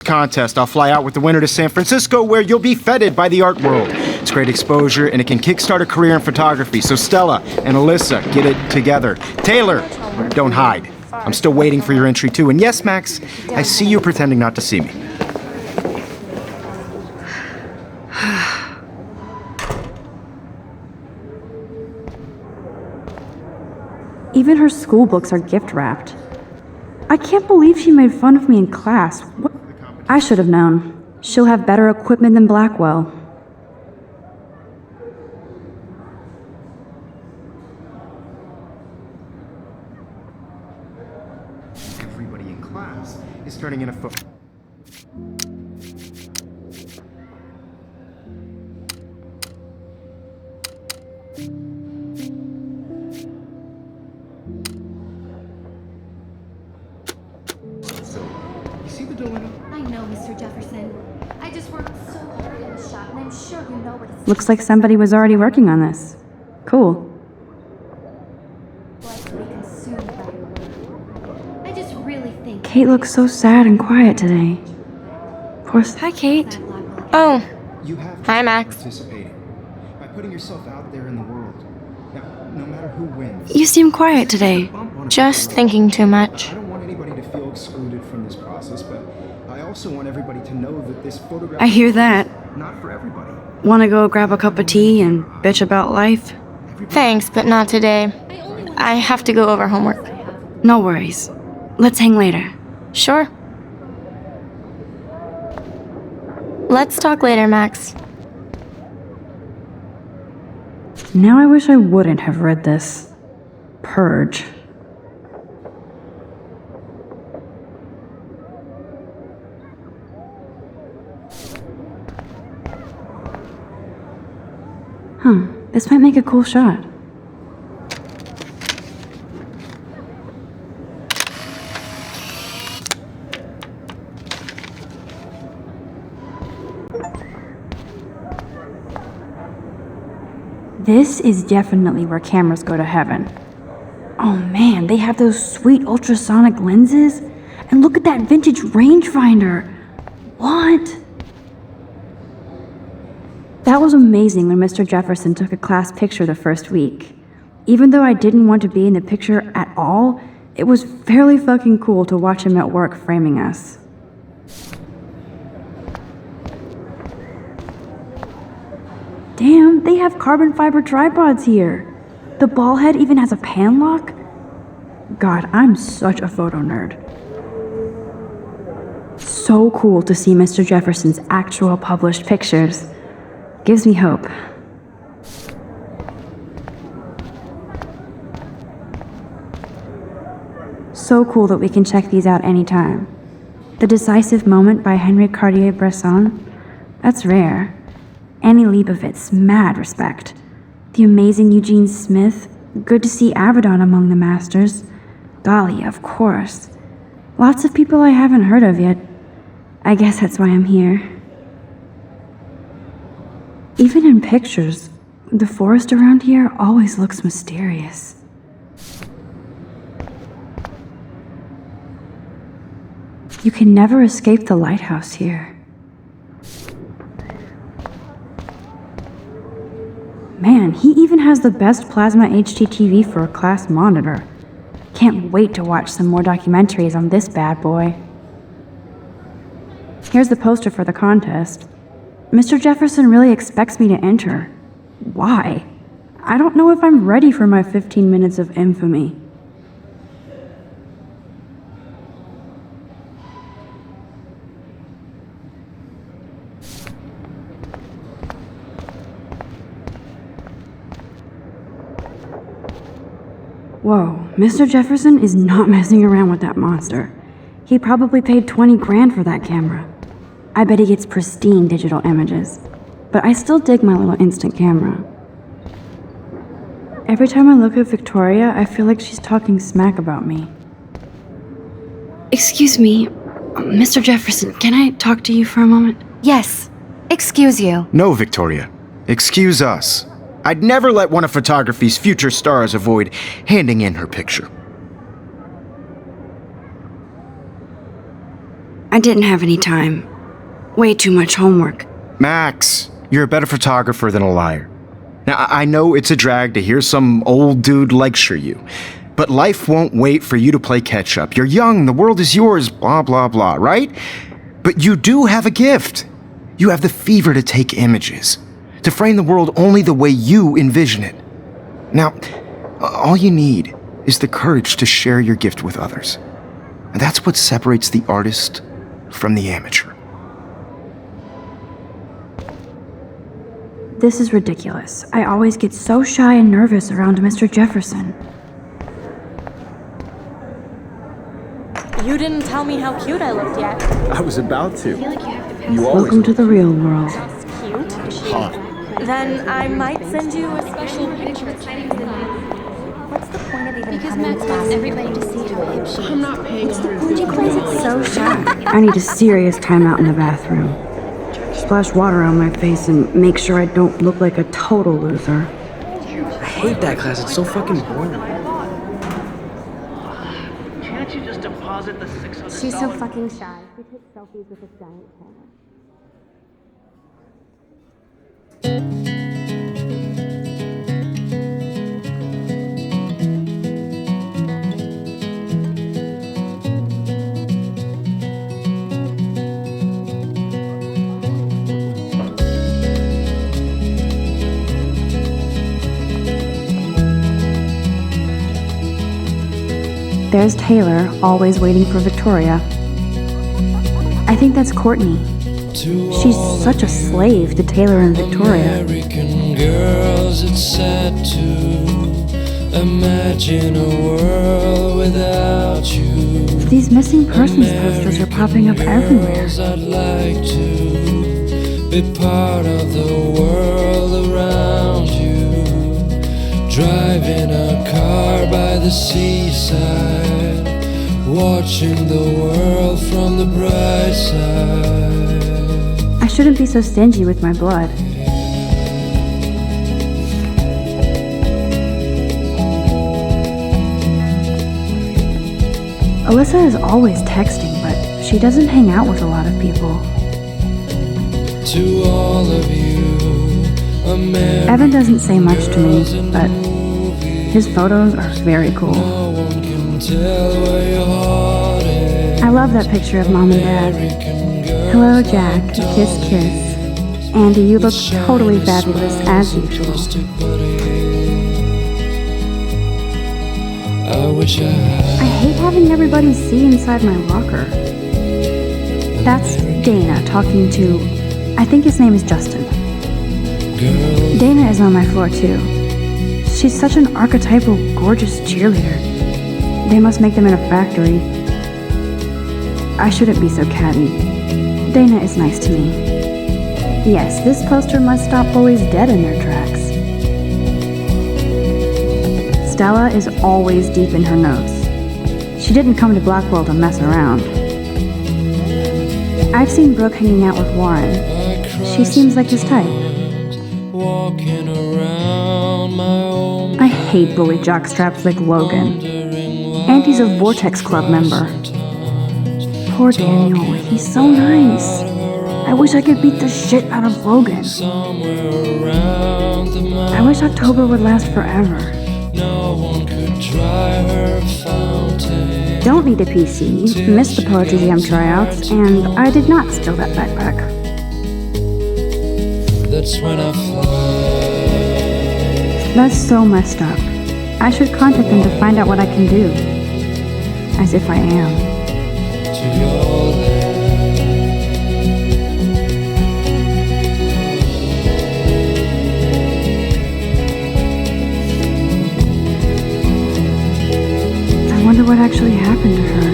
contest. I'll fly out with the winner to San Francisco, where you'll be feted by the art world. It's great exposure, and it can kickstart a career in photography. So Stella and Alyssa, get it together. Taylor, don't hide. I'm still waiting for your entry, too. And yes, Max, I see you pretending not to see me. Even her school books are gift-wrapped. I can't believe she made fun of me in class. What? I should have known. She'll have better equipment than Blackwell. Everybody in class is turning in a photo. I know, Mr. Jefferson. I just worked so hard in the shop, and I'm sure you know what it's Looks like somebody was already working on this. Cool. like to be consumed by your work. I just really think Kate looks so sad and quiet today. Poor Hi, Kate. that Blackwell Oh, You have to Hi, Max. participating by putting yourself out there in the world. Now, no matter who wins. you seem quiet today. Just thinking too much. I don't want anybody to feel excluded from this process, but I also want everybody to know that this photograph I hear that. is not for everybody. Wanna go grab a cup of tea and bitch about life? Thanks, but not today. I have to go over homework. No worries. Let's hang later. Sure. Let's talk later, Max. Now I wish I wouldn't have read this. Purge. This might make a cool shot. This is definitely where cameras go to heaven. Oh man, they have those sweet ultrasonic lenses. And look at that vintage rangefinder. What? That was amazing when Mr. Jefferson took a class picture the first week. Even though I didn't want to be in the picture at all, it was fairly fucking cool to watch him at work framing us. Damn, they have carbon fiber tripods here. The ball head even has a pan lock. God, I'm such a photo nerd. So cool to see Mr. Jefferson's actual published pictures. Gives me hope. So cool that we can check these out anytime. The Decisive Moment by Henry Cartier-Bresson. That's rare. Annie Leibovitz, mad respect. The amazing Eugene Smith. Good to see Avedon among the masters. Dahlia, of course. Lots of people I haven't heard of yet. I guess that's why I'm here. Even in pictures, the forest around here always looks mysterious. You can never escape the lighthouse here. Man, he even has the best plasma HDTV for a class monitor. Can't wait to watch some more documentaries on this bad boy. Here's the poster for the contest. Mr. Jefferson really expects me to enter. Why? I don't know if I'm ready for my 15 minutes of infamy. Whoa, Mr. Jefferson is not messing around with that monster. He probably paid 20 grand for that camera. I bet he gets pristine digital images. But I still dig my little instant camera. Every time I look at Victoria, I feel like she's talking smack about me. Excuse me, Mr. Jefferson, can I talk to you for a moment? Yes. Excuse you. No, Victoria. Excuse us. I'd never let one of photography's future stars avoid handing in her picture. I didn't have any time. Way too much homework. Max, you're a better photographer than a liar. Now, I know it's a drag to hear some old dude lecture you, but life won't wait for you to play catch-up. You're young, the world is yours, blah, blah, blah, right? But you do have a gift. You have the fever to take images, to frame the world only the way you envision it. Now, all you need is the courage to share your gift with others. And that's what separates the artist from the amateur. This is ridiculous. I always get so shy and nervous around Mr. Jefferson. You didn't tell me how cute I looked yet. I was about to. You always Welcome to the real world. Cute? hot. Then I might send you a special picture. What's the point of even because Max wants everybody to see how hip she is. I'm not paying She plays it so shy. I need a serious timeout in the bathroom. Splash water on my face and make sure I don't look like a total loser. I hate that class. It's so fucking boring. Can't you just deposit the $600? She's so fucking shy. She takes selfies with a giant camera. There's Taylor, always waiting for Victoria. I think that's Courtney. She's such a slave to Taylor and Victoria. American girls, it's sad to imagine a world without you. These missing persons posters are popping up everywhere. I'd like to be part of the world around you. Driving a car by the seaside, watching the world from the bright side. I shouldn't be so stingy with my blood. Alyssa is always texting, but she doesn't hang out with a lot of people. To all of you, American Evan doesn't say much to me, but his photos are very cool. no one can tell where your heart is. I love that picture of Mom and Dad. Hello, Jack. Kiss, kiss. Andy, you look totally fabulous as usual. I wish I had. I hate having everybody see inside my locker. That's Dana talking to, I think his name is Justin. Girl, Dana is on my floor too. She's such an archetypal, gorgeous cheerleader. They must make them in a factory. I shouldn't be so catty. Dana is nice to me. Yes, this poster must stop bullies dead in their tracks. Stella is always deep in her notes. She didn't come to Blackwell to mess around. I've seen Brooke hanging out with Warren. She seems like his type. walking around my own. I hate bully jockstraps like Logan. Auntie's a Vortex Club member. Poor Daniel, he's so nice. I wish I could beat the shit out of Logan. I wish October would last forever. No one could dry her fountain. Don't need a PC, missed the Poetry Jam tryouts, and I did not steal that backpack. That's when I fly. That's so messed up. I should contact them to find out what I can do. As if I am. To your I wonder what actually happened to her.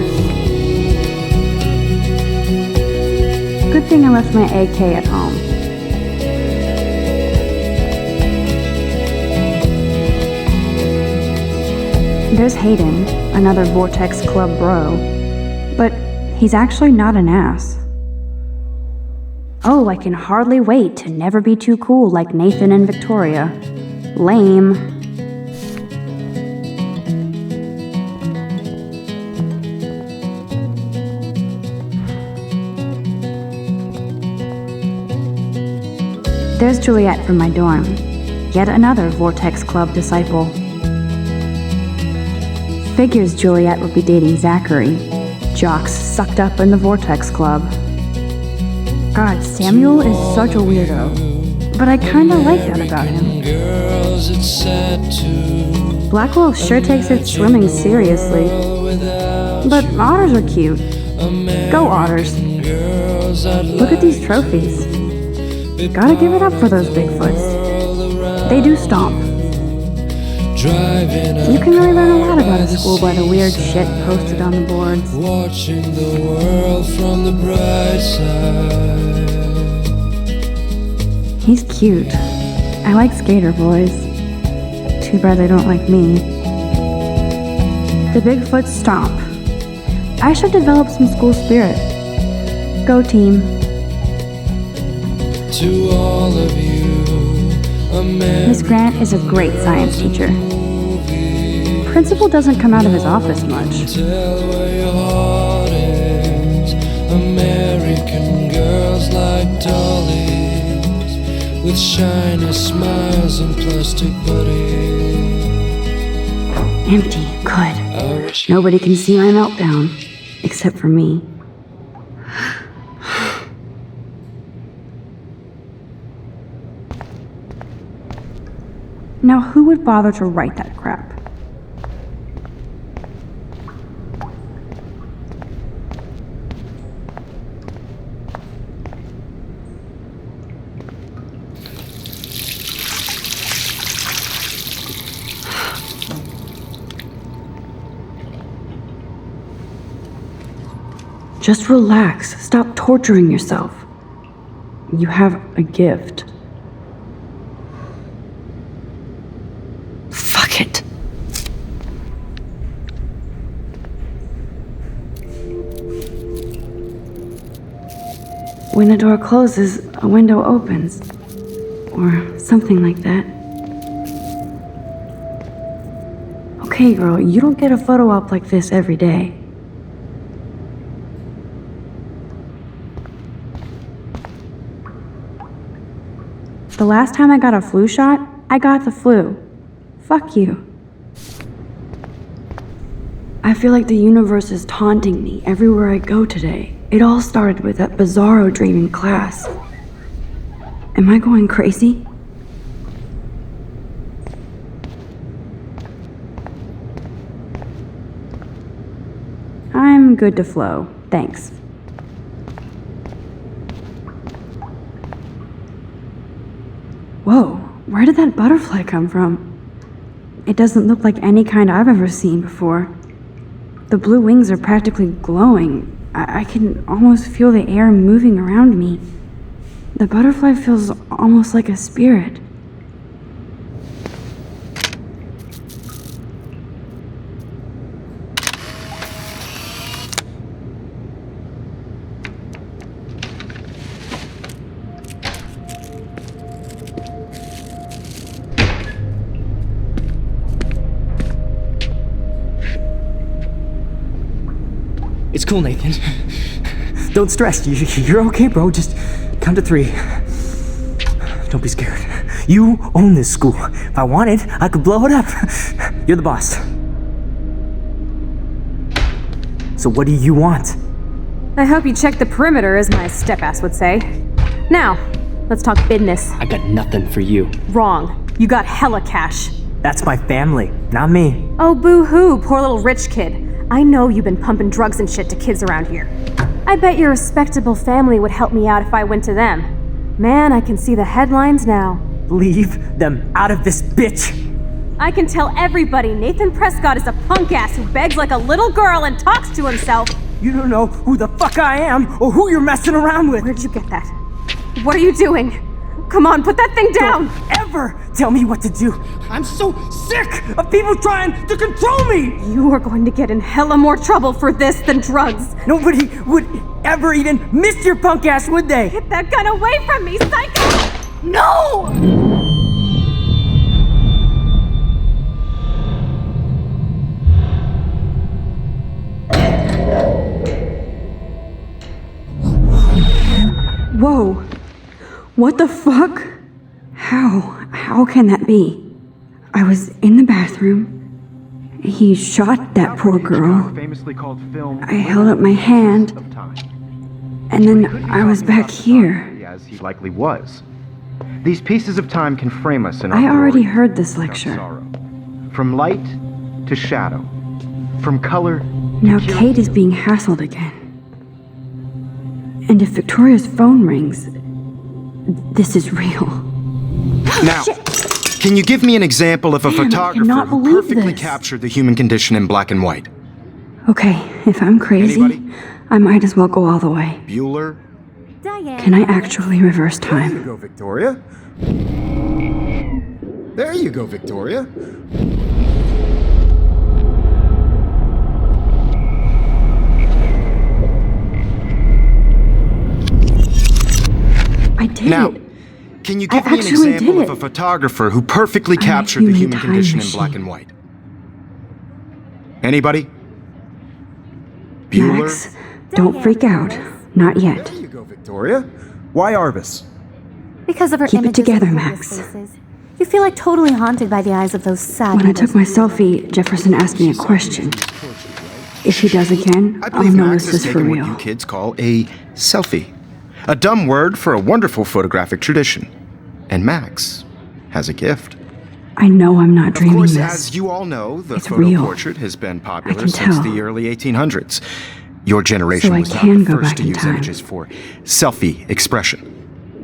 Good thing I left my AK at home. There's Hayden, another Vortex Club bro, but he's actually not an ass. Oh, I can hardly wait to never be too cool like Nathan and Victoria. Lame. There's Juliet from my dorm, yet another Vortex Club disciple. Figures Juliet would be dating Zachary, jocks sucked up in the Vortex Club. God, Samuel is such a weirdo, but I kinda like that about him. Blackwell sure takes its swimming seriously, but otters are cute. Go otters. Look at these trophies. Gotta give it up for those Bigfoots. They do stomp. You can really learn a lot about a school by the weird shit posted on the boards. Watching the world from the bright side. He's cute. I like skater boys. Too bad they don't like me. The Bigfoot stomp. I should develop some school spirit. Go team. To all of you, Miss Grant is a great science teacher. Principal doesn't come out of his office much. tell where your heart is. American girls like dollies with shiny smiles and plastic bodies. Empty. Good. Nobody can see my meltdown. Except for me. Now, who would bother to write that crap? Just relax. Stop torturing yourself. You have a gift. Fuck it. When a door closes, a window opens. Or something like that. Okay, girl, you don't get a photo op like this every day. The last time I got a flu shot, I got the flu. Fuck you. I feel like the universe is taunting me everywhere I go today. It all started with that bizarro dream in class. Am I going crazy? I'm good to flow, thanks. Whoa, where did that butterfly come from? It doesn't look like any kind I've ever seen before. The blue wings are practically glowing. I can almost feel the air moving around me. The butterfly feels almost like a spirit. It's cool, Nathan. Don't stress. You're okay, bro. Just count to 3. Don't be scared. You own this school. If I wanted, I could blow it up. You're the boss. So what do you want? I hope you checked the perimeter, as my step-ass would say. Now, let's talk business. I got nothing for you. Wrong. You got hella cash. That's my family, not me. Oh, boo-hoo, poor little rich kid. I know you've been pumping drugs and shit to kids around here. I bet your respectable family would help me out if I went to them. Man, I can see the headlines now. Leave them out of this bitch! I can tell everybody Nathan Prescott is a punk ass who begs like a little girl and talks to himself. You don't know who the fuck I am or who you're messing around with. Where'd you get that? What are you doing? Come on, put that thing down! Don't ever tell me what to do. I'm so sick of people trying to control me! You are going to get in hella more trouble for this than drugs. Nobody would ever even miss your punk ass, would they? Get that gun away from me, psycho! No! Whoa. What the fuck? How can that be? I was in the bathroom. He shot that poor girl. I held up my hand. And then I was back here. As he likely was. These pieces of time can frame us in our I already glory heard this and lecture. sorrow. From light to shadow. From color to Now curiosity. Kate is being hassled again. And if Victoria's phone rings, this is real. Now, can you give me an example of a Man, I photographer cannot who believe perfectly this. captured the human condition in black and white? Okay, if I'm crazy, Anybody? I might as well go all the way. Bueller? Can I actually reverse There you time? go, Victoria. There you go, Victoria. I did Now, it. can you I give me an actually example did of a it. photographer who perfectly I'm a captured the human human time condition in machine. black and white? Anybody? Bueller? Max, don't freak out. Not yet. There you go, Victoria. Why Arbus? Because of her Keep it images of together, previous Max. faces. You feel like totally haunted by the eyes of those sad When I took my people. selfie, Jefferson asked me a question. If he does again, I I'll believe know Max this has is for taken what real. you kids call a selfie. A dumb word for a wonderful photographic tradition. And Max has a gift. I know I'm not Of dreaming course, this. as you all know, the It's photo real. portrait has been popular can since tell. the early 1800s. Your generation So I was not can the go first back to in use time. images for selfie expression.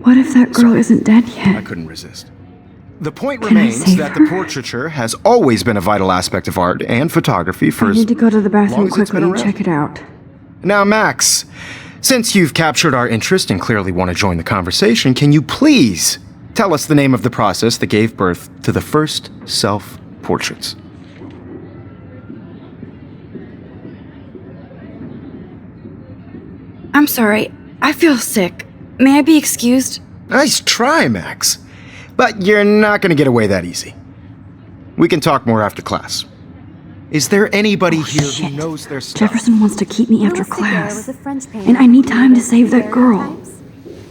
What if that girl isn't dead I yet? couldn't resist. The point Can I remains save that her? the portraiture has always been a vital aspect of art and photography for I as need to go to the long bathroom as it's been quickly and around. check it out. Now, Max, since you've captured our interest and clearly want to join the conversation, can you please tell us the name of the process that gave birth to the first self-portraits? I'm sorry. I feel sick. May I be excused? Nice try, Max. But you're not going to get away that easy. We can talk more after class. Is there anybody here shit. who knows their stuff? Jefferson wants to keep me after Louis Daguerre was class. a French painter And I need who time to lived save in that girl. times.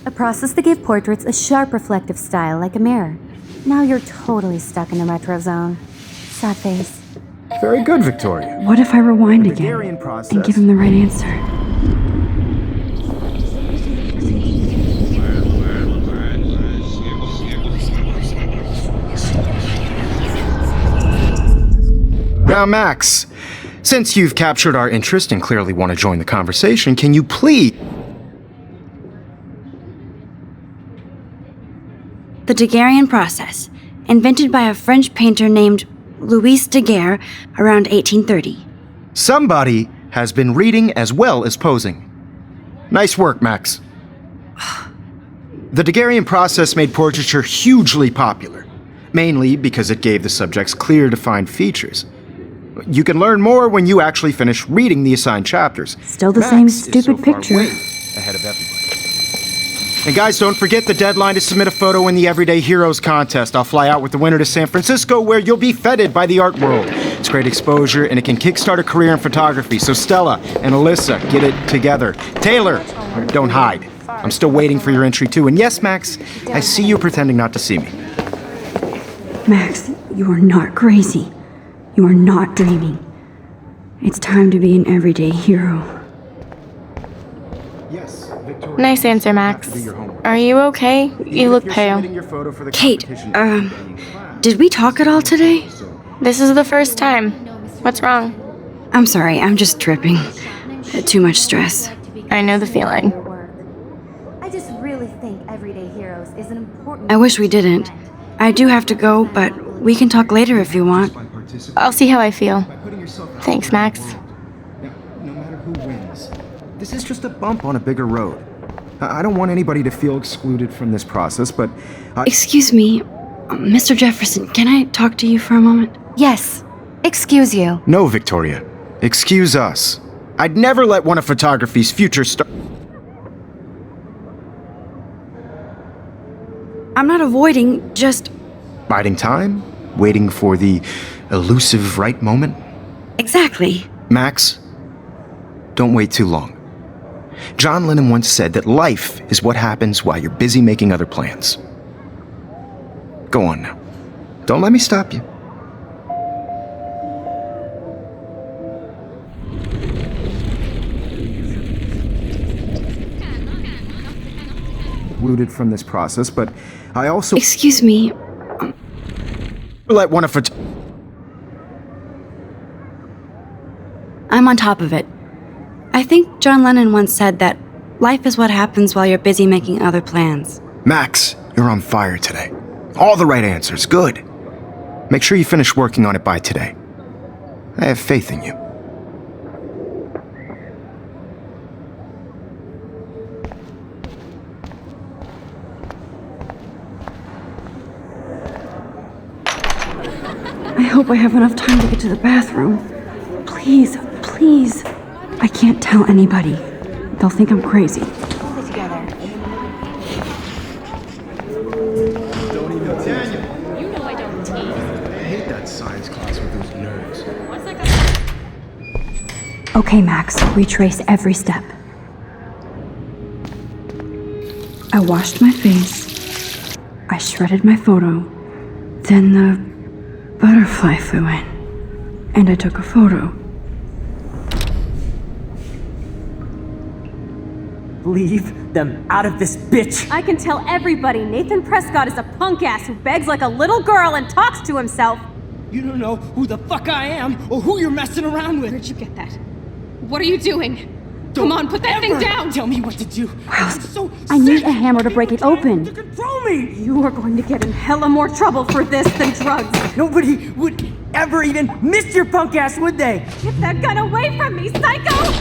A process that gave portraits a sharp reflective style like a mirror. Now you're totally stuck in the retro zone. Sad face. Very good, Victoria. What if I rewind The again Daguerrean process. and give him the right answer? Now, Max, since you've captured our interest and clearly want to join the conversation, can you please... The Daguerrean process, invented by a French painter named Louis Daguerre around 1830. Somebody has been reading as well as posing. Nice work, Max. The Daguerrean process made portraiture hugely popular, mainly because it gave the subjects clear, defined features. You can learn more when you actually finish reading the assigned chapters. Still the Max same is stupid so far picture. way ahead of everybody. And guys, don't forget the deadline to submit a photo in the Everyday Heroes contest. I'll fly out with the winner to San Francisco, where you'll be feted by the art world. It's great exposure, and it can kickstart a career in photography. So Stella and Alyssa, get it together. Taylor, don't hide. I'm still waiting for your entry too. And yes, Max, I see you pretending not to see me. Max, you are not crazy. You are not dreaming. It's time to be an everyday hero. Yes, Victoria. Nice answer, Max. Are you okay? You look pale. Kate, did we talk at all today? This is the first time. What's wrong? I'm sorry, I'm just tripping. Too much stress. I know the feeling. I just really think Everyday Heroes is an important... I wish we didn't. I do have to go, but we can talk later if you want. I'll see how I feel. Thanks, Max. No matter who wins, this is just a bump on a bigger road. I don't want anybody to feel excluded from this process, but Excuse me, Mr. Jefferson, can I talk to you for a moment? Yes. Excuse you. No, Victoria. Excuse us. I'd never let one of photography's future stars... I'm not avoiding, just... Biding time? Waiting for the elusive right moment? Exactly. Max, don't wait too long. John Lennon once said that life is what happens while you're busy making other plans. Go on now. Don't let me stop you. Rooted from this process, but I also Excuse me. let one of I'm on top of it. I think John Lennon once said that life is what happens while you're busy making other plans. Max, you're on fire today. All the right answers. Good. Make sure you finish working on it by today. I have faith in you. I hope I have enough time to get to the bathroom. Please, please. I can't tell anybody. They'll think I'm crazy. Okay, Max, retrace every step. I washed my face. I shredded my photo. Then the butterfly flew in. And I took a photo. Leave them out of this bitch! I can tell everybody Nathan Prescott is a punk ass who begs like a little girl and talks to himself. You don't know who the fuck I am or who you're messing around with. Where'd you get that? What are you doing? Come on, put that thing down! Tell me what to do. I'm so I need a hammer to break it open. To control me! You are going to get in hella more trouble for this than drugs. Nobody would ever even miss your punk ass, would they? Get that gun away from me, psycho!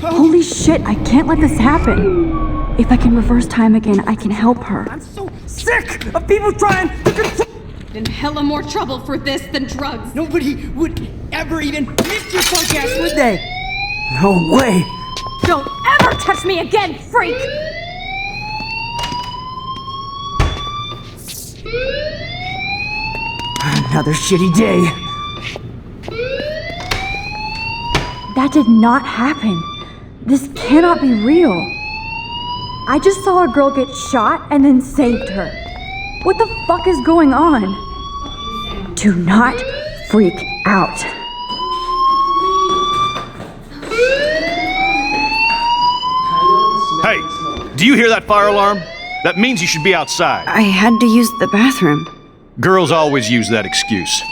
Holy shit, I can't let this happen. If I can reverse time again, I can help her. I'm so sick of people trying to control. In hella more trouble for this than drugs. Nobody would ever even miss your punk ass, would they? No way! Don't ever touch me again, freak! Another shitty day. That did not happen. This cannot be real. I just saw a girl get shot and then saved her. What the fuck is going on? Do not freak out. Hey, do you hear that fire alarm? That means you should be outside. I had to use the bathroom. Girls always use that excuse.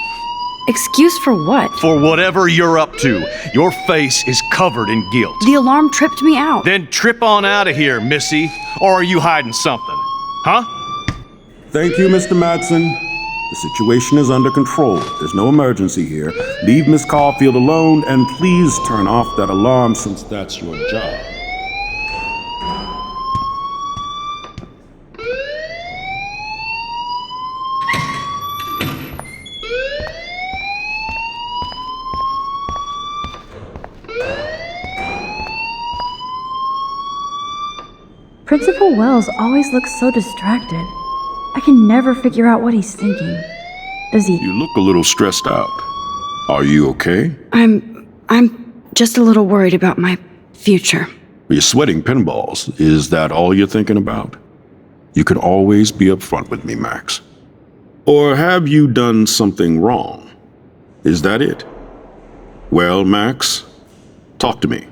Excuse for what? For whatever you're up to. Your face is covered in guilt. The alarm tripped me out. Then trip on out of here, Missy. Or are you hiding something? Huh? Thank you, Mr. Madsen. The situation is under control. There's no emergency here. Leave Miss Caulfield alone, and please turn off that alarm since that's your job. Principal Wells always looks so distracted. I can never figure out what he's thinking. Does he? You look a little stressed out. Are you okay? I'm just a little worried about my future. You're sweating pinballs. Is that all you're thinking about? You can always be upfront with me, Max. Or have you done something wrong? Is that it? Well, Max, talk to me.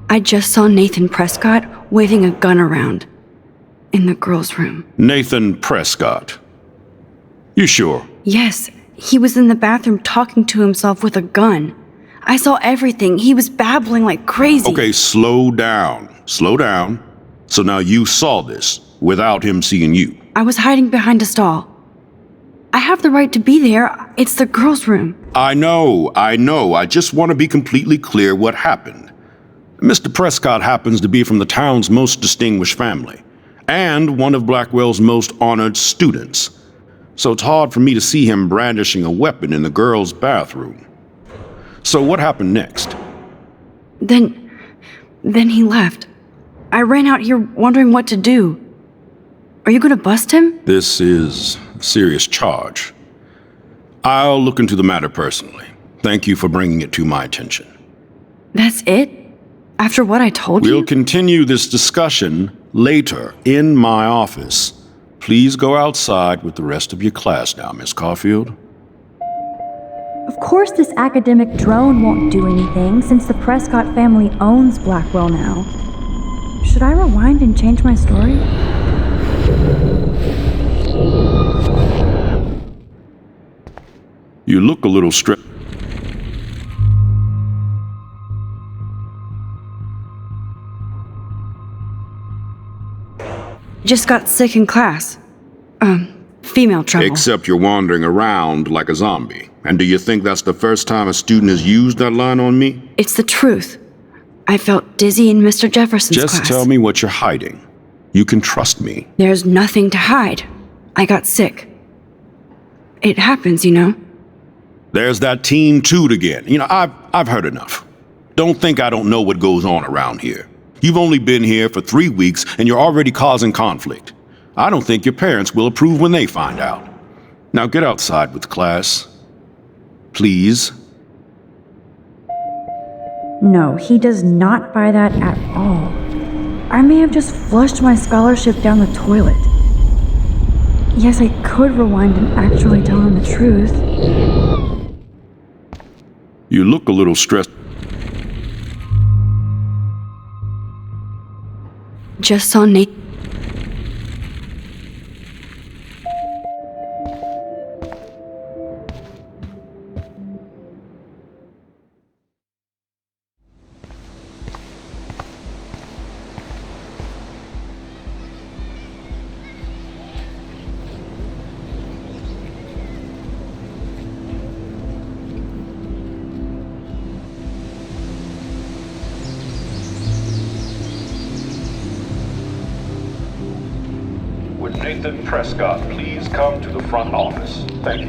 I just saw Nathan Prescott waving a gun around in the girls' room. Nathan Prescott. You sure? Yes, he was in the bathroom talking to himself with a gun. I saw everything. He was babbling like crazy. Okay, slow down. Slow down. So now you saw this without him seeing you. I was hiding behind a stall. I have the right to be there. It's the girls' room. I know. I just want to be completely clear what happened. Mr. Prescott happens to be from the town's most distinguished family, and one of Blackwell's most honored students. So it's hard for me to see him brandishing a weapon in the girls' bathroom. So what happened next? Then he left. I ran out here wondering what to do. Are you gonna bust him? This is a serious charge. I'll look into the matter personally. Thank you for bringing it to my attention. That's it? After what I told you? We'll continue this discussion later in my office. Please go outside with the rest of your class now, Miss Caulfield. Of course this academic drone won't do anything since the Prescott family owns Blackwell now. Should I rewind and change my story? You look a little stressed. Just got sick in class. Female trouble. Except you're wandering around like a zombie. And do you think that's the first time a student has used that line on me? It's the truth. I felt dizzy in Mr. Jefferson's class. Just tell me what you're hiding. You can trust me. There's nothing to hide. I got sick. It happens, you know. There's that Team Toot again. You know, I've heard enough. Don't think I don't know what goes on around here. You've only been here for 3 weeks and you're already causing conflict. I don't think your parents will approve when they find out. Now get outside with class. Please. No, he does not buy that at all. I may have just flushed my scholarship down the toilet. Yes, I could rewind and actually tell him the truth. You look a little stressed. Just saw Nate. Would Nathan Prescott please come to the front office? Thank you.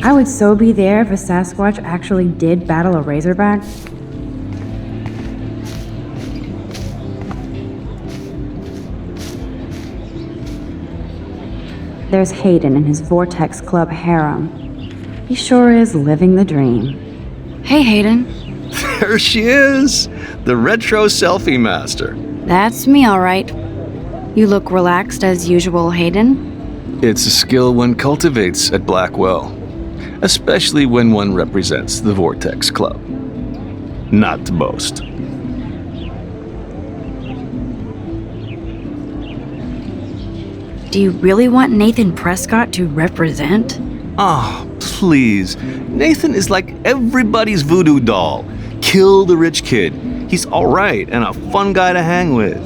I would so be there if a Sasquatch actually did battle a Razorback. There's Hayden and his Vortex Club harem. He sure is living the dream. Hey, Hayden. There she is! The retro selfie master. That's me, all right. You look relaxed as usual, Hayden. It's a skill one cultivates at Blackwell, especially when one represents the Vortex Club. Not to boast. Do you really want Nathan Prescott to represent? Oh, please. Nathan is like everybody's voodoo doll. Kill the rich kid. He's alright and a fun guy to hang with.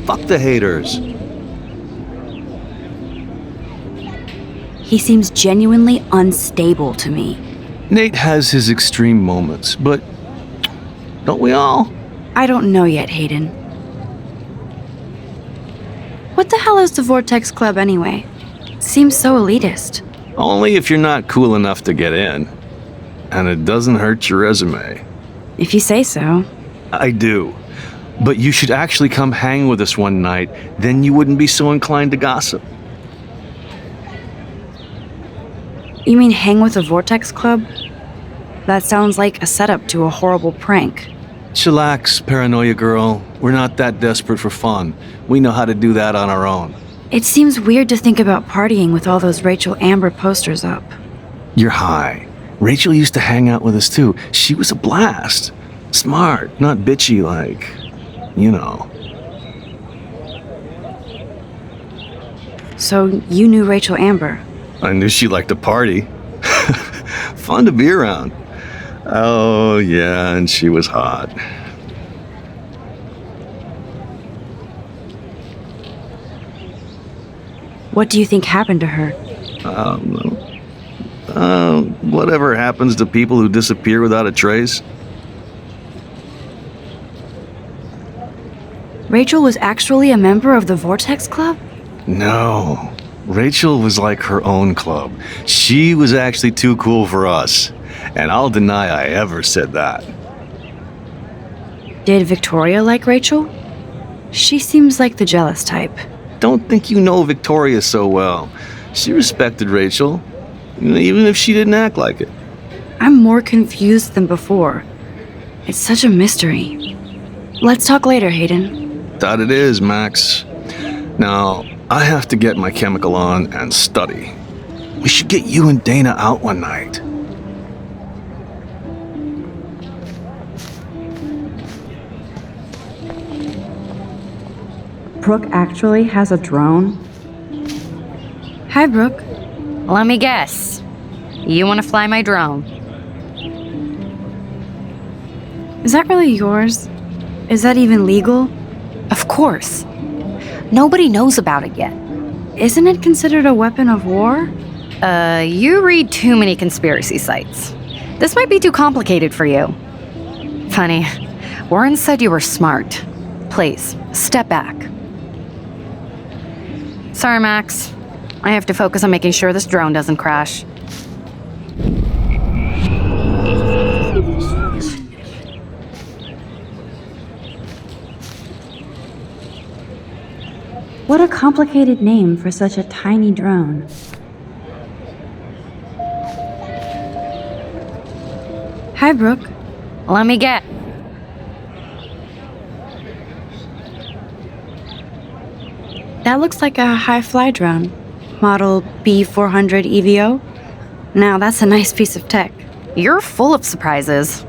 Fuck the haters. He seems genuinely unstable to me. Nate has his extreme moments, but don't we all? I don't know yet, Hayden. What the hell is the Vortex Club anyway? Seems so elitist. Only if you're not cool enough to get in. And it doesn't hurt your resume. If you say so. I do. But you should actually come hang with us one night, then you wouldn't be so inclined to gossip. You mean hang with the Vortex Club? That sounds like a setup to a horrible prank. Chillax, paranoia girl. We're not that desperate for fun. We know how to do that on our own. It seems weird to think about partying with all those Rachel Amber posters up. You're high. Rachel used to hang out with us too. She was a blast. Smart, not bitchy like, you know. So you knew Rachel Amber? I knew she liked to party. Fun to be around. Oh, yeah, and she was hot. What do you think happened to her? Whatever happens to people who disappear without a trace. Rachel was actually a member of the Vortex Club? No. Rachel was like her own club. She was actually too cool for us. And I'll deny I ever said that. Did Victoria like Rachel? She seems like the jealous type. don't think you know Victoria so well. She respected Rachel, even if she didn't act like it. I'm more confused than before. It's such a mystery. Let's talk later, Hayden. That it is, Max. Now, I have to get my chemical on and study. We should get you and Dana out one night. Brooke actually has a drone? Hi, Brooke. Let me guess. You want to fly my drone? Is that really yours? Is that even legal? Of course. Nobody knows about it yet. Isn't it considered a weapon of war? You read too many conspiracy sites. This might be too complicated for you. Funny, Warren said you were smart. Please, step back. Sorry, Max. I have to focus on making sure this drone doesn't crash. What a complicated name for such a tiny drone. Hi, Brooke. Let me get. That looks like a high-fly drone. Model B400 EVO. Now, that's a nice piece of tech. You're full of surprises.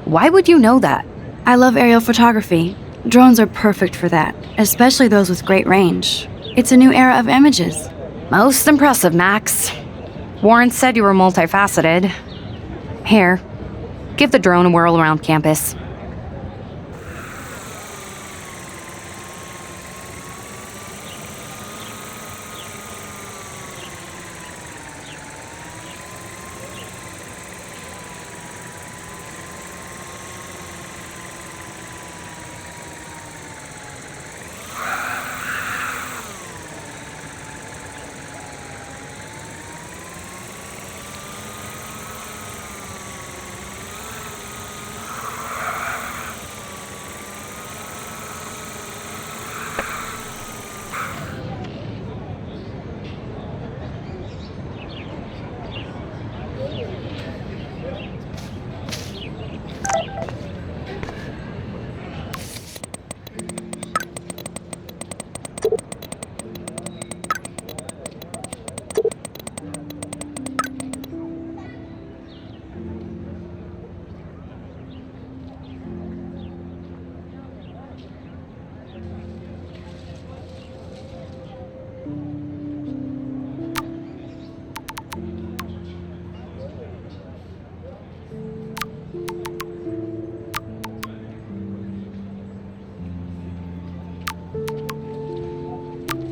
Why would you know that? I love aerial photography. Drones are perfect for that, especially those with great range. It's a new era of images. Most impressive, Max. Warren said you were multifaceted. Here, give the drone a whirl around campus.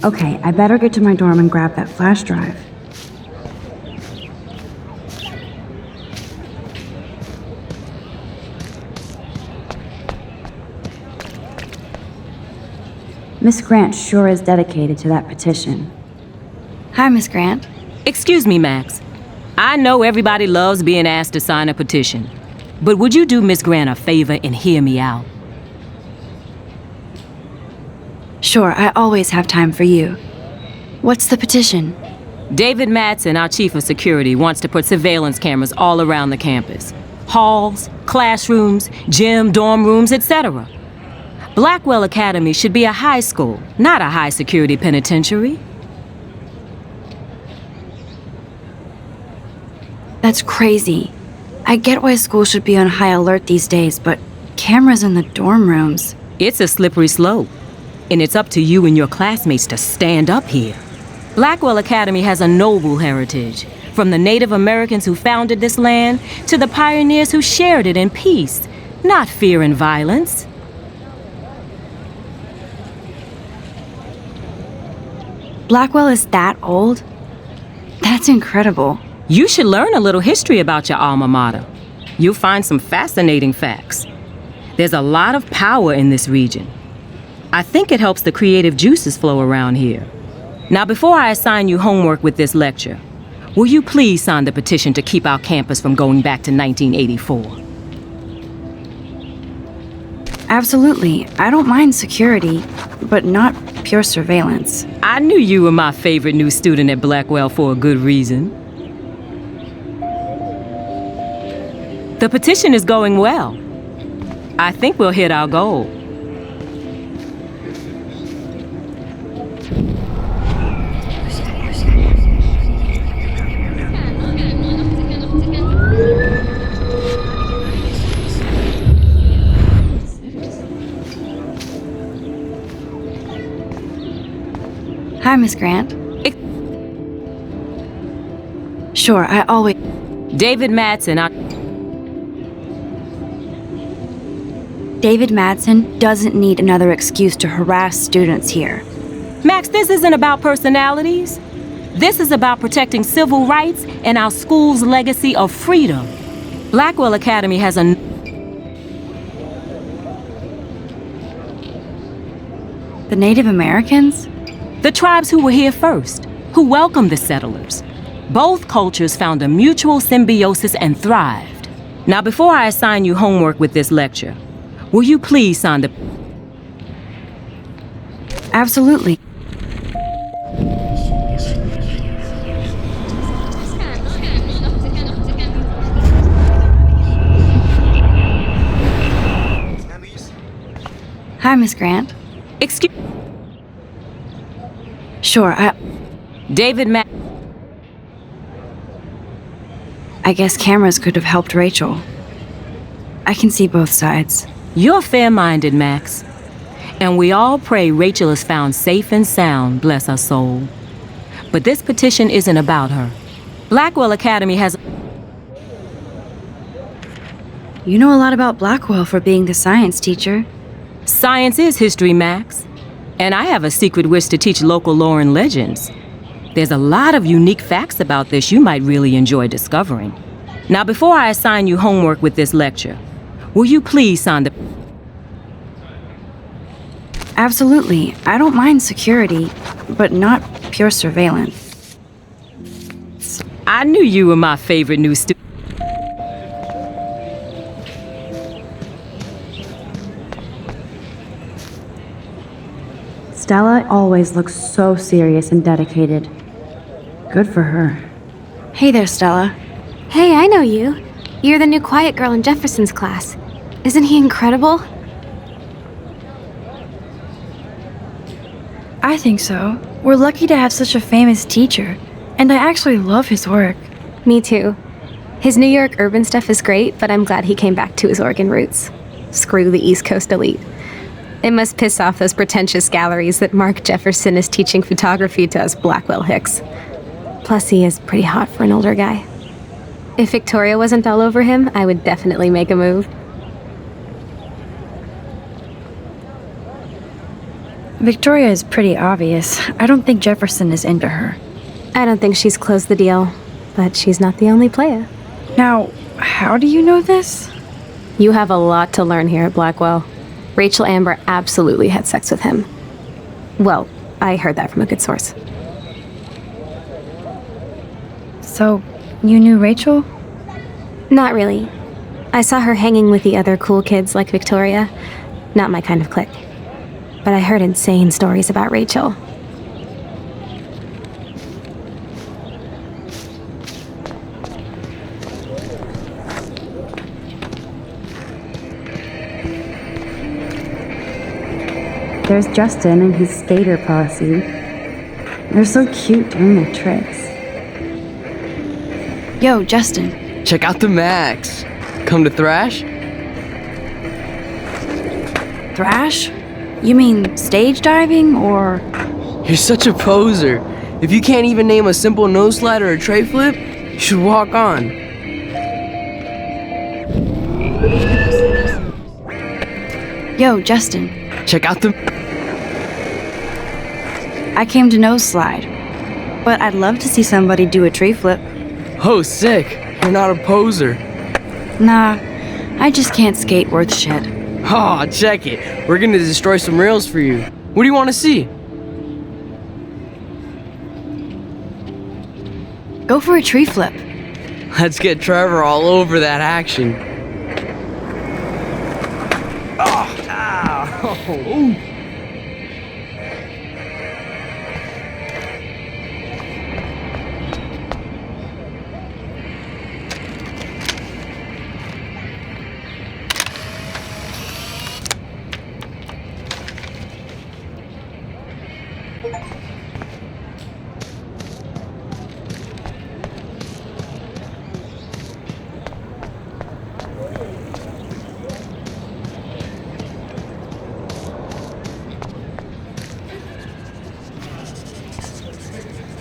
Okay, I better get to my dorm and grab that flash drive. Miss Grant sure is dedicated to that petition. Hi, Miss Grant. Excuse me, Max. I know everybody loves being asked to sign a petition, but would you do Miss Grant a favor and hear me out? Sure, I always have time for you. What's the petition? David Madsen, our chief of security, wants to put surveillance cameras all around the campus. Halls, classrooms, gym, dorm rooms, etc. Blackwell Academy should be a high school, not a high-security penitentiary. That's crazy. I get why schools should be on high alert these days, but cameras in the dorm rooms... It's a slippery slope, and it's up to you and your classmates to stand up here. Blackwell Academy has a noble heritage, from the Native Americans who founded this land to the pioneers who shared it in peace, not fear and violence. Blackwell is that old? That's incredible. You should learn a little history about your alma mater. You'll find some fascinating facts. There's a lot of power in this region. I think it helps the creative juices flow around here. Now, before I assign you homework with this lecture, will you please sign the petition to keep our campus from going back to 1984? Absolutely. I don't mind security, but not pure surveillance. I knew you were my favorite new student at Blackwell for a good reason. The petition is going well. I think we'll hit our goal. Hi, Miss Grant. Sure, I always... David Madsen, David Madsen doesn't need another excuse to harass students here. Max, this isn't about personalities. This is about protecting civil rights and our school's legacy of freedom. Blackwell Academy has a... The Native Americans? The tribes who were here first, who welcomed the settlers. Both cultures found a mutual symbiosis and thrived. Now, before I assign you homework with this lecture, will you please sign the... Absolutely. Hi, Miss Grant. Excuse... Sure, David I guess cameras could have helped Rachel. I can see both sides. You're fair-minded, Max. And we all pray Rachel is found safe and sound, bless her soul. But this petition isn't about her. Blackwell Academy has... You know a lot about Blackwell for being the science teacher. Science is history, Max. And I have a secret wish to teach local lore and legends. There's a lot of unique facts about this you might really enjoy discovering. Now, before I assign you homework with this lecture, will you please sign the... Absolutely. I don't mind security, but not pure surveillance. I knew you were my favorite new student. Stella always looks so serious and dedicated. Good for her. Hey there, Stella. Hey, I know you. You're the new quiet girl in Jefferson's class. Isn't he incredible? I think so. We're lucky to have such a famous teacher, and I actually love his work. Me too. His New York urban stuff is great, but I'm glad he came back to his Oregon roots. Screw the East Coast elite. It must piss off those pretentious galleries that Mark Jefferson is teaching photography to us Blackwell hicks. Plus, he is pretty hot for an older guy. If Victoria wasn't all over him, I would definitely make a move. Victoria is pretty obvious. I don't think Jefferson is into her. I don't think she's closed the deal, but she's not the only player. Now, how do you know this? You have a lot to learn here at Blackwell. Rachel Amber absolutely had sex with him. Well, I heard that from a good source. So, you knew Rachel? Not really. I saw her hanging with the other cool kids like Victoria. Not my kind of clique. But I heard insane stories about Rachel. There's Justin and his skater posse. They're so cute doing their tricks. Yo, Justin. Check out the Max. Come to thrash? Thrash? You mean stage diving, or...? You're such a poser. If you can't even name a simple nose slide or a tray flip, you should walk on. Yo, Justin. Check out the... I came to nose slide, but I'd love to see somebody do a tree flip. Oh, sick. You're not a poser. Nah, I just can't skate worth shit. Aw, check it. We're gonna destroy some rails for you. What do you want to see? Go for a tree flip. Let's get Trevor all over that action. Oh, ow.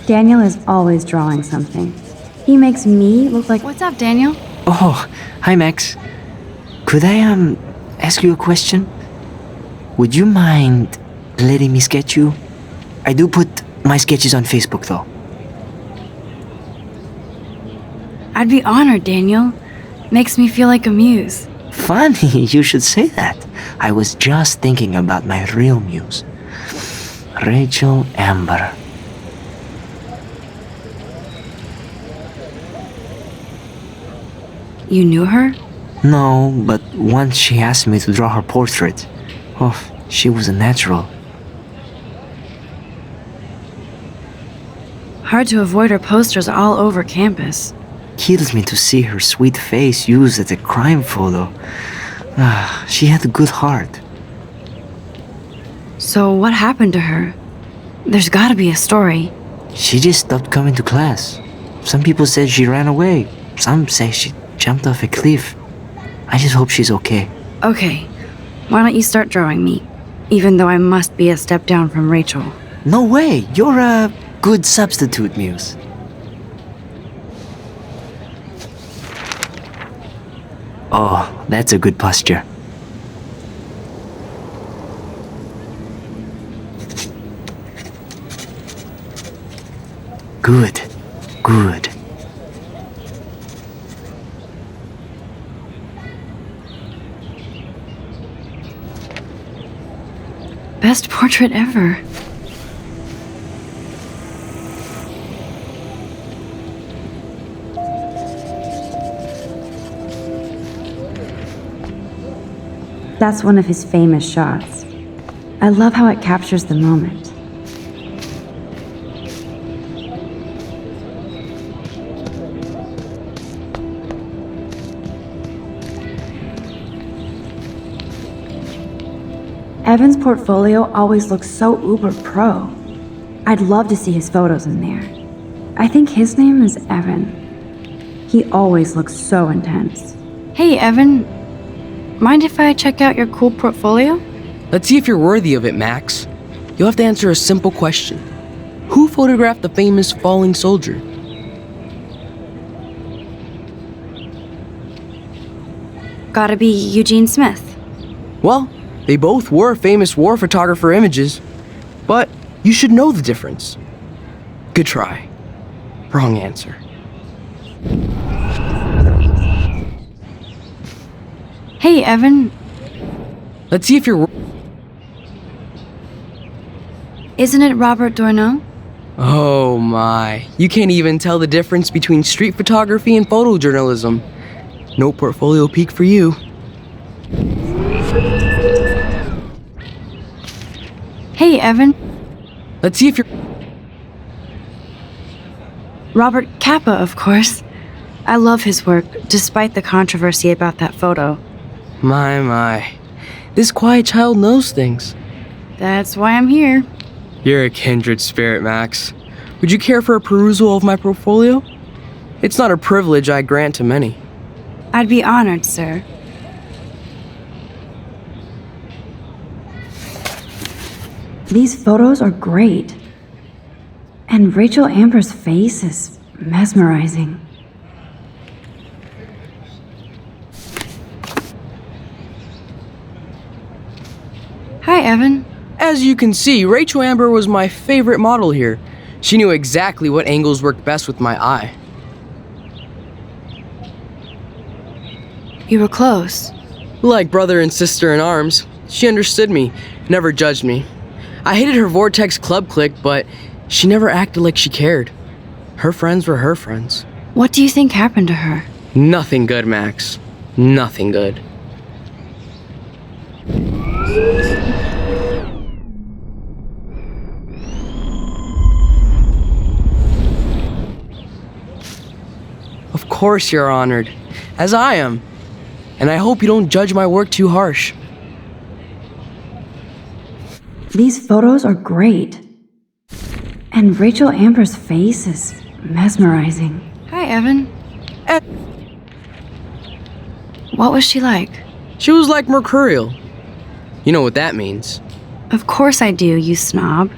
Daniel is always drawing something. He makes me look like... What's up, Daniel? Oh, hi, Max. Could I, ask you a question? Would you mind letting me sketch you? I do put my sketches on Facebook, though. I'd be honored, Daniel. Makes me feel like a muse. Funny, you should say that. I was just thinking about my real muse. Rachel Amber. You knew her? No, but once she asked me to draw her portrait. Oh, she was a natural. Hard to avoid her posters all over campus. Kills me to see her sweet face used as a crime photo. She had a good heart. So what happened to her? There's gotta be a story. She just stopped coming to class. Some people said she ran away. Some say she jumped off a cliff. I just hope she's okay. Okay, why don't you start drawing me? Even though I must be a step down from Rachel. No way, you're a good substitute, Muse. Oh, that's a good posture. Good, good. Best portrait ever. That's one of his famous shots. I love how it captures the moment. Evan's portfolio always looks so uber pro. I'd love to see his photos in there. I think his name is Evan. He always looks so intense. Hey, Evan. Mind if I check out your cool portfolio? Let's see if you're worthy of it, Max. You'll have to answer a simple question. Who photographed the famous falling soldier? Gotta be Eugene Smith. Well, they both were famous war photographer images, but you should know the difference. Good try. Wrong answer. Hey, Evan. Let's see if you're... Isn't it Robert Doisneau? Oh my. You can't even tell the difference between street photography and photojournalism. No portfolio peek for you. Hey, Evan. Let's see if you're... Robert Capa, of course. I love his work, despite the controversy about that photo. My. This quiet child knows things. That's why I'm here. You're a kindred spirit, Max. Would you care for a perusal of my portfolio? It's not a privilege I grant to many. I'd be honored, sir. These photos are great. And Rachel Amber's face is mesmerizing. Hi, Evan. As you can see, Rachel Amber was my favorite model here. She knew exactly what angles worked best with my eye. You were close. Like brother and sister in arms, she understood me, never judged me. I hated her Vortex Club clique, but she never acted like she cared. Her friends were her friends. What do you think happened to her? Nothing good, Max. Nothing good. Of course you're honored, as I am. And I hope you don't judge my work too harsh. These photos are great. And Rachel Amber's face is mesmerizing. Hi, Evan. What was she like? She was like mercurial. You know what that means. Of course I do, you snob.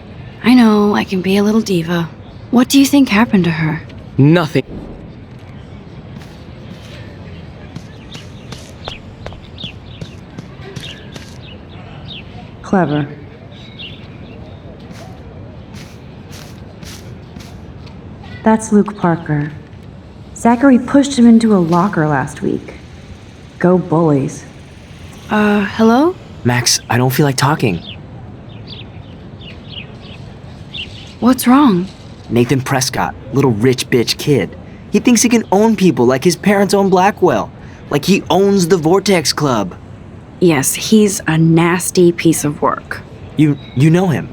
I know, I can be a little diva. What do you think happened to her? Nothing. Clever. That's Luke Parker. Zachary pushed him into a locker last week. Go bullies. Hello? Max, I don't feel like talking. What's wrong? Nathan Prescott, little rich bitch kid. He thinks he can own people like his parents own Blackwell. Like he owns the Vortex Club. Yes, he's a nasty piece of work. You know him?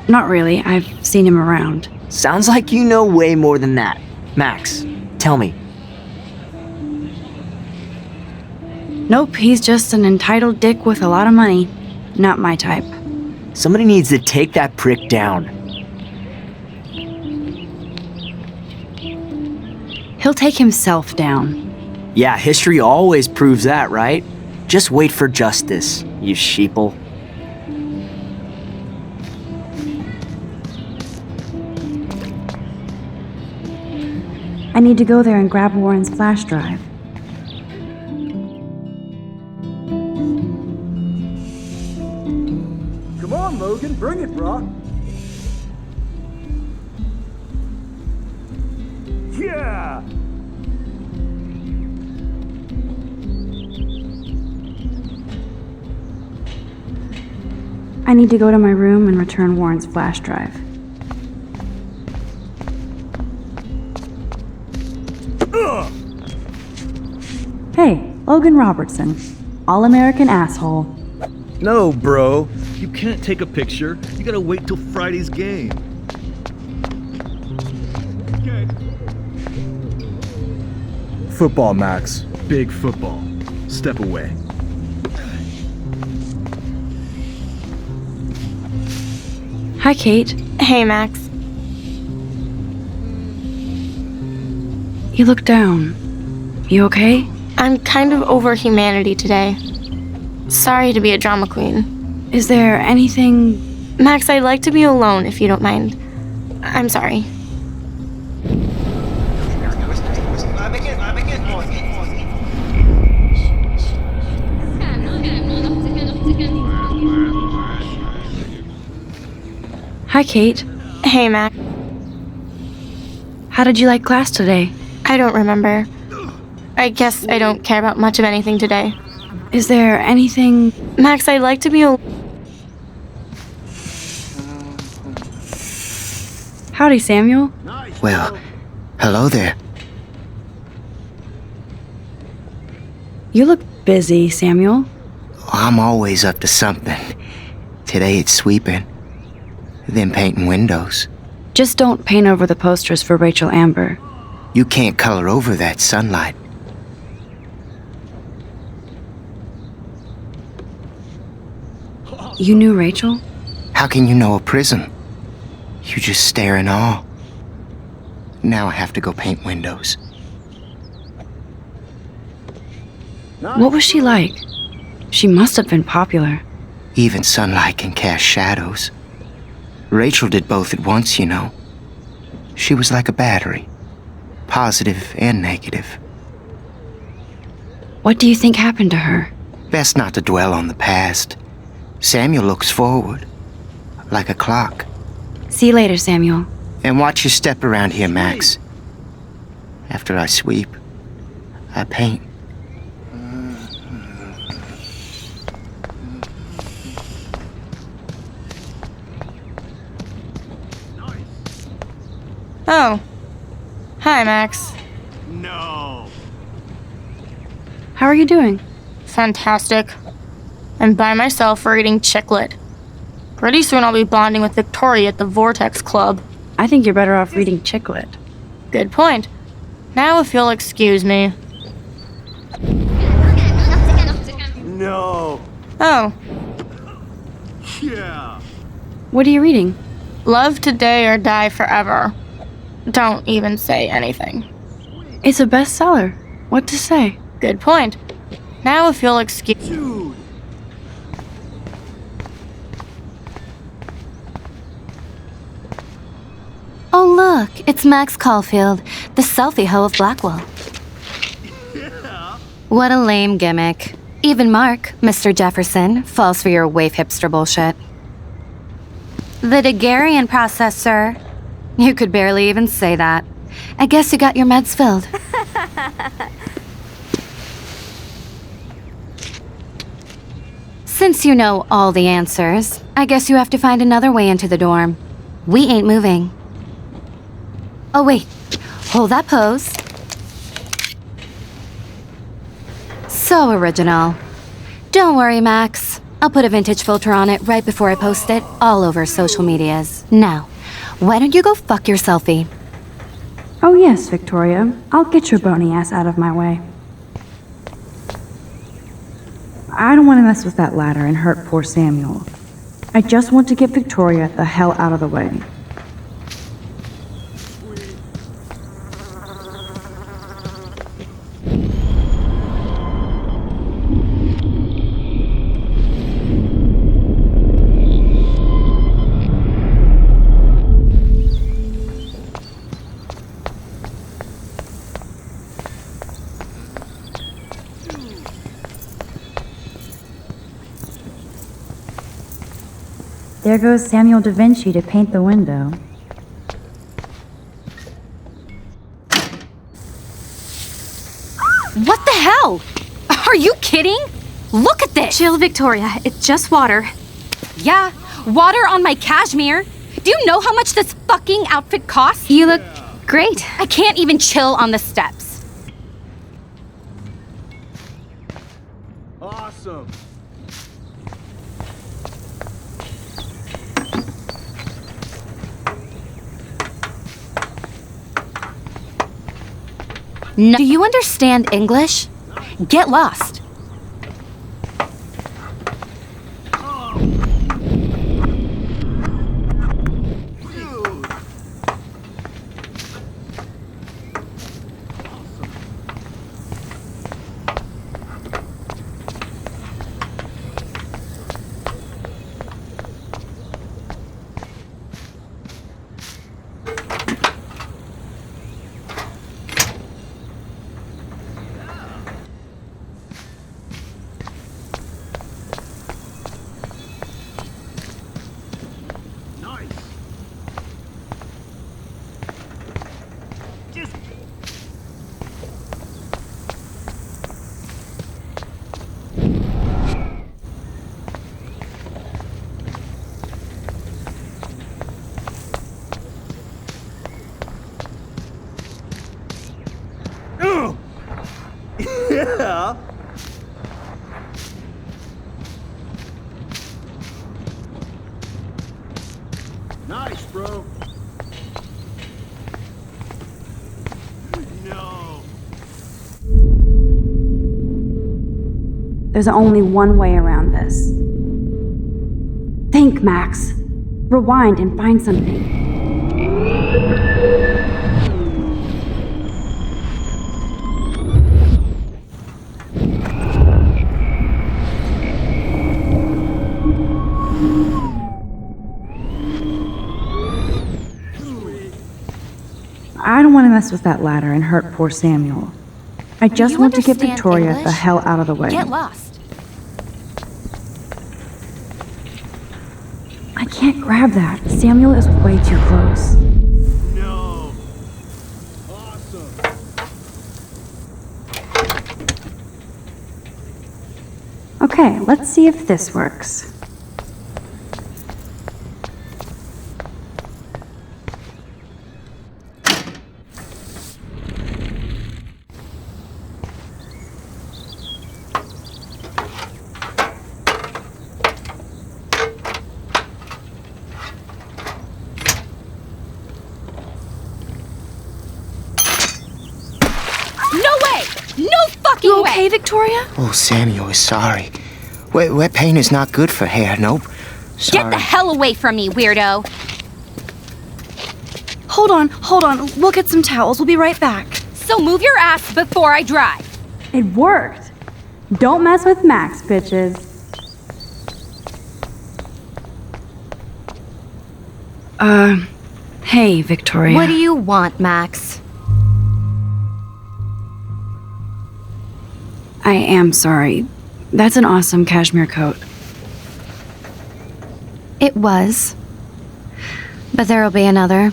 Not really, I've seen him around. Sounds like you know way more than that. Max, tell me. Nope, he's just an entitled dick with a lot of money. Not my type. Somebody needs to take that prick down. He'll take himself down. Yeah, history always proves that, right? Just wait for justice, you sheeple. I need to go there and grab Warren's flash drive. Come on, Logan, bring it, bro. Yeah! I need to go to my room and return Warren's flash drive. Hey, Logan Robertson. All-American asshole. No, bro. You can't take a picture. You gotta wait till Friday's game. Football, Max. Big football. Step away. Hi, Kate. Hey, Max. You look down. You okay? I'm kind of over humanity today. Sorry to be a drama queen. Is there anything... Max, I'd like to be alone if you don't mind. I'm sorry. Hi, Kate. Hey, Max. How did you like class today? I don't remember. I guess I don't care about much of anything today. Is there anything... Max, I'd like to be Howdy, Samuel. Well, hello there. You look busy, Samuel. I'm always up to something. Today it's sweeping, then painting windows. Just don't paint over the posters for Rachel Amber. You can't color over that sunlight. You knew Rachel? How can you know a prism? You just stare in awe. Now I have to go paint windows. What was she like? She must have been popular. Even sunlight can cast shadows. Rachel did both at once, you know. She was like a battery, positive and negative. What do you think happened to her? Best not to dwell on the past. Samuel looks forward, like a clock. See you later, Samuel. And watch your step around here, Max. After I sweep, I paint. Oh. Hi, Max. No. How are you doing? Fantastic. I'm by myself reading chick lit. Pretty soon I'll be bonding with Victoria at the Vortex Club. I think you're better off reading chick lit. Good point. Now if you'll excuse me. No. Oh. Yeah. What are you reading? Love today or die forever. Don't even say anything. It's a bestseller. What to say? Good point. Now if you'll excuse... Dude. Oh, look, it's Max Caulfield, the selfie hoe of Blackwell. Yeah. What a lame gimmick. Even Mark, Mr. Jefferson, falls for your waif hipster bullshit. The Daguerrean process, sir. You could barely even say that. I guess you got your meds filled. Since you know all the answers, I guess you have to find another way into the dorm. We ain't moving. Oh, wait. Hold that pose. So original. Don't worry, Max. I'll put a vintage filter on it right before I post it all over social medias. Now, why don't you go fuck your selfie? Oh yes, Victoria. I'll get your bony ass out of my way. I don't want to mess with that ladder and hurt poor Samuel. I just want to get Victoria the hell out of the way. There goes Samuel da Vinci to paint the window. What the hell? Are you kidding? Look at this! Chill, Victoria. It's just water. Yeah, water on my cashmere. Do you know how much this fucking outfit costs? You look great. I can't even chill on the steps. Awesome. No. Do you understand English? Get lost. Yeah. Nice, bro. No. There's only one way around this. Think, Max. Rewind and find something. I don't want to mess with that ladder and hurt poor Samuel. I just want to get Victoria the hell out of the way. Get lost. I can't grab that. Samuel is way too close. No. Awesome. Okay, let's see if this works. You okay, Victoria? Oh, Samuel is sorry. Wet paint is not good for hair, nope. Sorry. Get the hell away from me, weirdo! Hold on. We'll get some towels. We'll be right back. So move your ass before I drive. It worked. Don't mess with Max, bitches. Hey, Victoria. What do you want, Max? I am sorry. That's an awesome cashmere coat. It was. But there'll be another.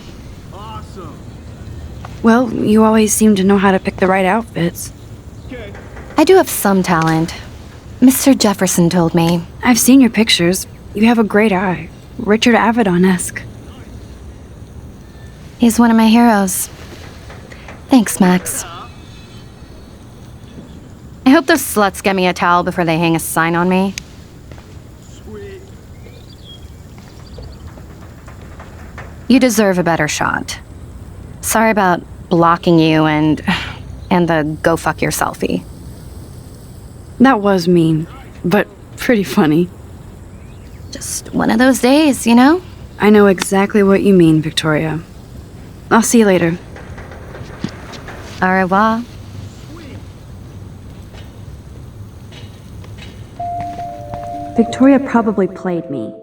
Well, you always seem to know how to pick the right outfits. I do have some talent. Mr. Jefferson told me. I've seen your pictures. You have a great eye. Richard Avedon-esque. He's one of my heroes. Thanks, Max. I hope those sluts get me a towel before they hang a sign on me. You deserve a better shot. Sorry about blocking you and the go fuck your selfie. That was mean, but pretty funny. Just one of those days, you know? I know exactly what you mean, Victoria. I'll see you later. Au revoir. Victoria probably played me.